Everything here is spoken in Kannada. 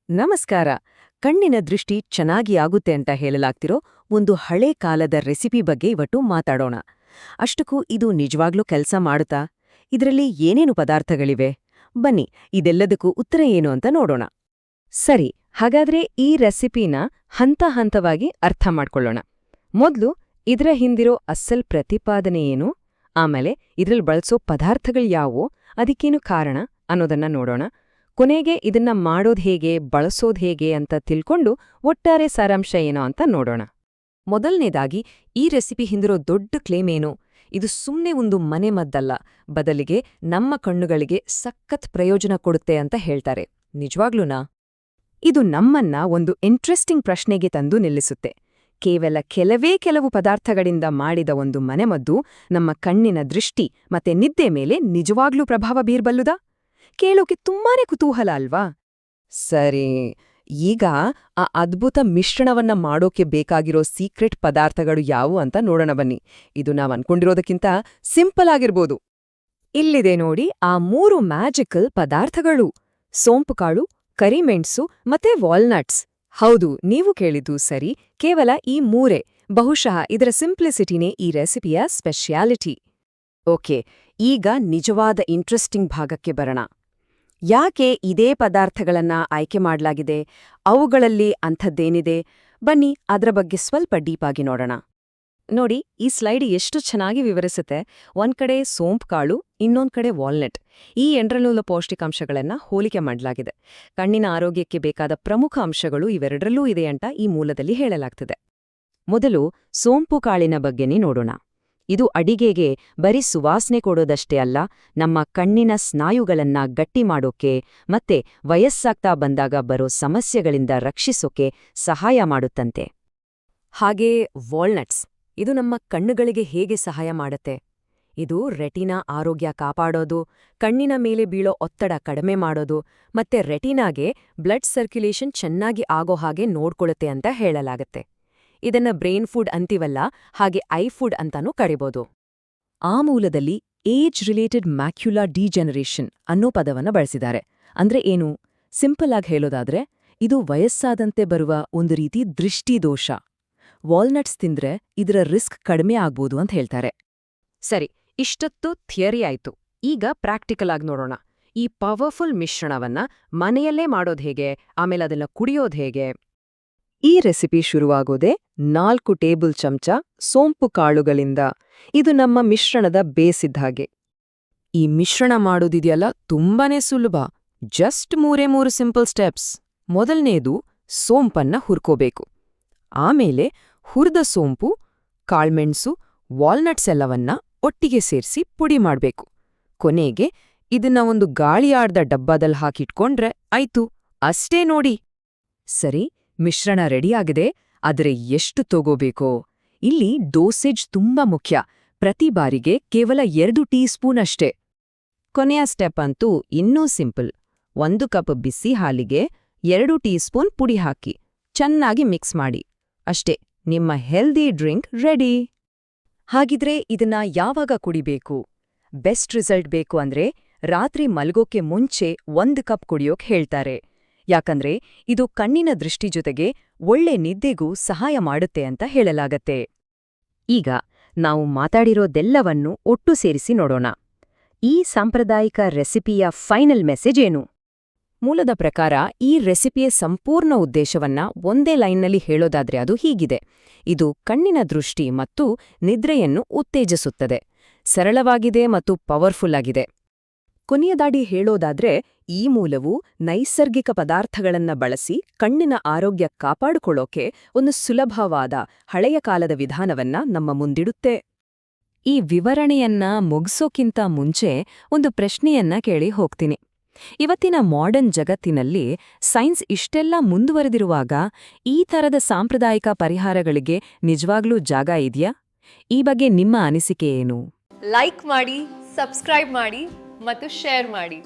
ನಮಸ್ಕಾರ. ಕಣ್ಣಿನ ದೃಷ್ಟಿ ಚೆನ್ನಾಗಿ ಆಗುತ್ತೆ ಅಂತ ಹೇಳಲಾಗ್ತಿರೋ ಒಂದು ಹಳೇ ಕಾಲದ ರೆಸಿಪಿ ಬಗ್ಗೆ ಇವತ್ತು ಮಾತಾಡೋಣ. ಅಷ್ಟಕ್ಕೂ ಇದು ನಿಜವಾಗ್ಲೂ ಕೆಲ್ಸ ಮಾಡುತ್ತಾ? ಇದರಲ್ಲಿ ಏನೇನು ಪದಾರ್ಥಗಳಿವೆ? ಬನ್ನಿ, ಇದೆಲ್ಲದಕ್ಕೂ ಉತ್ತರ ಏನು ಅಂತ ನೋಡೋಣ. ಸರಿ, ಹಾಗಾದ್ರೆ ಈ ರೆಸಿಪಿನ ಹಂತ ಹಂತವಾಗಿ ಅರ್ಥ ಮಾಡ್ಕೊಳ್ಳೋಣ. ಮೊದ್ಲು ಇದರ ಹಿಂದಿರೋ ಅಸಲ್ ಪ್ರತಿಪಾದನೆ ಏನು, ಆಮೇಲೆ ಇದ್ರಲ್ಲಿ ಬಳಸೋ ಪದಾರ್ಥಗಳ್ಯಾವು, ಅದಕ್ಕೇನು ಕಾರಣ ಅನ್ನೋದನ್ನ ನೋಡೋಣ. ಕೊನೆಗೆ ಇದನ್ನ ಮಾಡೋದ್ ಹೇಗೆ, ಬಳಸೋದ್ ಹೇಗೆ ಅಂತ ತಿಳ್ಕೊಂಡು ಒಟ್ಟಾರೆ ಸಾರಾಂಶ ಏನೋ ಅಂತ ನೋಡೋಣ. ಮೊದಲನೇದಾಗಿ ಈ ರೆಸಿಪಿ ಹಿಂದಿರೋ ದೊಡ್ಡ ಕ್ಲೇಮ್ ಏನು? ಇದು ಸುಮ್ನೆ ಒಂದು ಮನೆಮದ್ದಲ್ಲ, ಬದಲಿಗೆ ನಮ್ಮ ಕಣ್ಣುಗಳಿಗೆ ಸಖತ್ ಪ್ರಯೋಜನ ಕೊಡುತ್ತೆ ಅಂತ ಹೇಳ್ತಾರೆ. ನಿಜವಾಗ್ಲೂನಾ? ಇದು ನಮ್ಮನ್ನ ಒಂದು ಇಂಟ್ರೆಸ್ಟಿಂಗ್ ಪ್ರಶ್ನೆಗೆ ತಂದು ನಿಲ್ಲಿಸುತ್ತೆ. ಕೇವಲ ಕೆಲವು ಪದಾರ್ಥಗಳಿಂದ ಮಾಡಿದ ಒಂದು ಮನೆಮದ್ದು ನಮ್ಮ ಕಣ್ಣಿನ ದೃಷ್ಟಿ ಮತ್ತೆ ನಿದ್ದೆ ಮೇಲೆ ನಿಜವಾಗ್ಲೂ ಪ್ರಭಾವ ಬೀರ್ಬಲ್ಲುದಾ? ಕೇಳೋಕೆ ತುಂಬಾನೇ ಕುತೂಹಲ ಅಲ್ವಾ? ಸರಿ, ಈಗ ಆ ಅದ್ಭುತ ಮಿಶ್ರಣವನ್ನ ಮಾಡೋಕೆ ಬೇಕಾಗಿರೋ ಸೀಕ್ರೆಟ್ ಪದಾರ್ಥಗಳು ಯಾವುವು ಅಂತ ನೋಡೋಣ ಬನ್ನಿ. ಇದು ನಾವ್ ಅನ್ಕೊಂಡಿರೋದಕ್ಕಿಂತ ಸಿಂಪಲ್ ಆಗಿರ್ಬೋದು. ಇಲ್ಲಿದೆ ನೋಡಿ ಆ 3 ಮ್ಯಾಜಿಕಲ್ ಪದಾರ್ಥಗಳು: ಸೋಂಪುಕಾಳು, ಕರಿಮೆಣಸು ಮತ್ತೆ ವಾಲ್ನಟ್ಸ್. ಹೌದು, ನೀವು ಕೇಳಿದ್ದು ಸರಿ, ಕೇವಲ ಈ 3. ಬಹುಶಃ ಇದರ ಸಿಂಪ್ಲಿಸಿಟಿನೇ ಈ ರೆಸಿಪಿಯ ಸ್ಪೆಷಾಲಿಟಿ. ಓಕೆ, ಈಗ ನಿಜವಾದ ಇಂಟ್ರೆಸ್ಟಿಂಗ್ ಭಾಗಕ್ಕೆ ಬರೋಣ. ಯಾಕೆ ಇದೇ ಪದಾರ್ಥಗಳನ್ನ ಆಯ್ಕೆ ಮಾಡ್ಲಾಗಿದೆ? ಅವುಗಳಲ್ಲಿ ಅಂಥದ್ದೇನಿದೆ? ಬನ್ನಿ ಅದರ ಬಗ್ಗೆ ಸ್ವಲ್ಪ ಡೀಪಾಗಿ ನೋಡೋಣ. ನೋಡಿ, ಈ ಸ್ಲೈಡ್ ಎಷ್ಟು ಚೆನ್ನಾಗಿ ವಿವರಿಸುತ್ತೆ. ಒಂದ್ ಕಡೆ ಸೋಂಪುಕಾಳು, ಇನ್ನೊಂದ್ ಕಡೆ ವಾಲ್ನಟ್. ಈ ಎಂಡ್ರಲ್ಲೂಲ ಪೌಷ್ಟಿಕಾಂಶಗಳನ್ನ ಹೋಲಿಕೆ ಮಾಡಲಾಗಿದೆ. ಕಣ್ಣಿನ ಆರೋಗ್ಯಕ್ಕೆ ಬೇಕಾದ ಪ್ರಮುಖ ಅಂಶಗಳು ಇವೆರಡರಲ್ಲೂ ಇದೆಯಂತ ಈ ಮೂಲದಲ್ಲಿ ಹೇಳಲಾಗ್ತದೆ. ಮೊದಲು ಸೋಂಪುಕಾಳಿನ ಬಗ್ಗೆನೇ ನೋಡೋಣ. ಇದು ಅಡಿಗೆಗೆ ಬರೀ ಸುವಾಸನೆ ಕೊಡೋದಷ್ಟೇ ಅಲ್ಲ, ನಮ್ಮ ಕಣ್ಣಿನ ಸ್ನಾಯುಗಳನ್ನ ಗಟ್ಟಿ ಮಾಡೋಕೆ ಮತ್ತೆ ವಯಸ್ಸಾಗ್ತಾ ಬಂದಾಗ ಬರೋ ಸಮಸ್ಯೆಗಳಿಂದ ರಕ್ಷಿಸೋಕೆ ಸಹಾಯ ಮಾಡುತ್ತಂತೆ. ಹಾಗೇ ವಾಲ್ನಟ್ಸ್, ಇದು ನಮ್ಮ ಕಣ್ಣುಗಳಿಗೆ ಹೇಗೆ ಸಹಾಯ ಮಾಡುತ್ತೆ? ಇದು ರೆಟಿನಾ ಆರೋಗ್ಯ ಕಾಪಾಡೋದು, ಕಣ್ಣಿನ ಮೇಲೆ ಬೀಳೋ ಒತ್ತಡ ಕಡಿಮೆ ಮಾಡೋದು ಮತ್ತೆ ರೆಟಿನಾಗೆ ಬ್ಲಡ್ ಸರ್ಕ್ಯುಲೇಷನ್ ಚೆನ್ನಾಗಿ ಆಗೋ ಹಾಗೆ ನೋಡ್ಕೊಳ್ಳುತ್ತೆ ಅಂತ ಹೇಳಲಾಗತ್ತೆ. ಇದನ್ನ ಬ್ರೈನ್ ಫುಡ್ ಅಂತೀವಲ್ಲ, ಹಾಗೆ ಐ ಫುಡ್ ಅಂತಾನೂ ಕರಿಬೋದು. ಆ ಮೂಲದಲ್ಲಿ ಏಜ್ ರಿಲೇಟೆಡ್ ಮ್ಯಾಕ್ಯುಲಾ ಡಿಜೆನರೇಷನ್ ಅನ್ನೋ ಪದವನ್ನ ಬಳಸಿದ್ದಾರೆ. ಅಂದ್ರೆ ಏನು? ಸಿಂಪಲ್ ಆಗಿ ಹೇಳೋದಾದ್ರೆ, ಇದು ವಯಸ್ಸಾದಂತೆ ಬರುವ ಒಂದು ರೀತಿ ದೃಷ್ಟಿದೋಷ. ವಾಲ್ನಟ್ಸ್ ತಿಂದ್ರೆ ಇದರ ರಿಸ್ಕ್ ಕಡಿಮೆ ಆಗ್ಬೋದು ಅಂತ ಹೇಳ್ತಾರೆ. ಸರಿ, ಇಷ್ಟೊತ್ತು ಥಿಯರಿ ಆಯ್ತು. ಈಗ ಪ್ರಾಕ್ಟಿಕಲ್ ಆಗಿ ನೋಡೋಣ. ಈ ಪವರ್ಫುಲ್ ಮಿಶ್ರಣವನ್ನ ಮನೆಯಲ್ಲೇ ಮಾಡೋದ್ ಹೇಗೆ, ಆಮೇಲೆ ಅದನ್ನ ಕುಡಿಯೋದ್ ಹೇಗೆ? ಈ ರೆಸಿಪಿ ಶುರುವಾಗೋದೇ 4 ಟೇಬಲ್ ಚಮಚ ಸೋಂಪು ಕಾಳುಗಳಿಂದ. ಇದು ನಮ್ಮ ಮಿಶ್ರಣದ ಬೇಸಿದ್ದ ಹಾಗೆ. ಈ ಮಿಶ್ರಣ ಮಾಡೋದಿದೆಯಲ್ಲ, ತುಂಬಾನೇ ಸುಲಭ. Just 3 simple steps. ಮೊದಲನೇದು, ಸೋಂಪನ್ನ ಹುರ್ಕೋಬೇಕು. ಆಮೇಲೆ ಹುರಿದ ಸೋಂಪು, ಕಾಳ್ಮೆಣ್ಸು, ವಾಲ್ನಟ್ಸ್ ಎಲ್ಲವನ್ನ ಒಟ್ಟಿಗೆ ಸೇರಿಸಿ ಪುಡಿ ಮಾಡ್ಬೇಕು. ಕೊನೆಗೆ ಇದನ್ನ ಒಂದು ಗಾಳಿಯಾಡ್ದ ಡಬ್ಬದಲ್ಲಿ ಹಾಕಿಟ್ಕೊಂಡ್ರೆ ಆಯ್ತು. ಅಷ್ಟೇ ನೋಡಿ. ಸರಿ, ಮಿಶ್ರಣ ರೆಡಿಯಾಗಿದೆ. ಆದರೆ ಎಷ್ಟು ತಗೋಬೇಕೋ? ಇಲ್ಲಿ ಡೋಸೇಜ್ ತುಂಬಾ ಮುಖ್ಯ. ಪ್ರತಿ ಬಾರಿಗೆ ಕೇವಲ 2 ಟೀ ಸ್ಪೂನ್ ಅಷ್ಟೇ. ಕೊನೆಯ ಸ್ಟೆಪ್ ಅಂತೂ ಇನ್ನೂ ಸಿಂಪಲ್. 1 ಕಪ್ ಬಿಸಿ ಹಾಲಿಗೆ 2 ಟೀ ಸ್ಪೂನ್ ಪುಡಿ ಹಾಕಿ ಚೆನ್ನಾಗಿ ಮಿಕ್ಸ್ ಮಾಡಿ. ಅಷ್ಟೇ, ನಿಮ್ಮ ಹೆಲ್ದಿ ಡ್ರಿಂಕ್ ರೆಡಿ. ಹಾಗಿದ್ರೆ ಇದನ್ನ ಯಾವಾಗ ಕುಡಿಬೇಕು? ಬೆಸ್ಟ್ ರಿಸಲ್ಟ್ ಬೇಕು ಅಂದ್ರೆ ರಾತ್ರಿ ಮಲ್ಗೋಕೆ ಮುಂಚೆ 1 ಕಪ್ ಕುಡಿಯೋಕ್ ಹೇಳ್ತಾರೆ. ಯಾಕಂದ್ರೆ ಇದು ಕಣ್ಣಿನ ದೃಷ್ಟಿ ಜೊತೆಗೆ ಒಳ್ಳೆ ನಿದ್ದೆಗೂ ಸಹಾಯ ಮಾಡುತ್ತೆ ಅಂತ ಹೇಳಲಾಗತ್ತೆ. ಈಗ ನಾವು ಮಾತಾಡಿರೋದೆಲ್ಲವನ್ನೂ ಒಟ್ಟು ಸೇರಿಸಿ ನೋಡೋಣ. ಈ ಸಾಂಪ್ರದಾಯಿಕ ರೆಸಿಪಿಯ ಫೈನಲ್ ಮೆಸೇಜ್ ಏನು? ಮೂಲದ ಪ್ರಕಾರ ಈ ರೆಸಿಪಿಯ ಸಂಪೂರ್ಣ ಉದ್ದೇಶವನ್ನ ಒಂದೇ ಲೈನ್ನಲ್ಲಿ ಹೇಳೋದಾದ್ರೆ ಅದು ಹೀಗಿದೆ: ಇದು ಕಣ್ಣಿನ ದೃಷ್ಟಿ ಮತ್ತು ನಿದ್ರೆಯನ್ನು ಉತ್ತೇಜಿಸುತ್ತದೆ. ಸರಳವಾಗಿದೆ ಮತ್ತು ಪವರ್ಫುಲ್ ಆಗಿದೆ. ಕೊನೆಯದಾಡಿ ಹೇಳೋದಾದ್ರೆ, ಈ ಮೂಲವು ನೈಸರ್ಗಿಕ ಪದಾರ್ಥಗಳನ್ನ ಬಳಸಿ ಕಣ್ಣಿನ ಆರೋಗ್ಯ ಕಾಪಾಡಿಕೊಳ್ಳೋಕೆ ಒಂದು ಸುಲಭವಾದ ಹಳೆಯ ಕಾಲದ ವಿಧಾನವನ್ನ ನಮ್ಮ ಮುಂದಿಡುತ್ತೆ. ಈ ವಿವರಣೆಯನ್ನ ಮುಗಿಸೋಕ್ಕಿಂತ ಮುಂಚೆ ಒಂದು ಪ್ರಶ್ನೆಯನ್ನ ಕೇಳಿ ಹೋಗ್ತೀನಿ. ಇವತ್ತಿನ ಮಾಡರ್ನ್ ಜಗತ್ತಿನಲ್ಲಿ ಸೈನ್ಸ್ ಇಷ್ಟೆಲ್ಲ ಮುಂದುವರೆದಿರುವಾಗ ಈ ಥರದ ಸಾಂಪ್ರದಾಯಿಕ ಪರಿಹಾರಗಳಿಗೆ ನಿಜವಾಗ್ಲೂ ಜಾಗ ಇದೆಯಾ? ಈ ಬಗ್ಗೆ ನಿಮ್ಮ ಅನಿಸಿಕೆ ಏನು? ಲೈಕ್ ಮಾಡಿ, ಸಬ್ಸ್ಕ್ರೈಬ್ ಮಾಡಿ ಮತ್ತು ಶೇರ್ ಮಾಡಿ.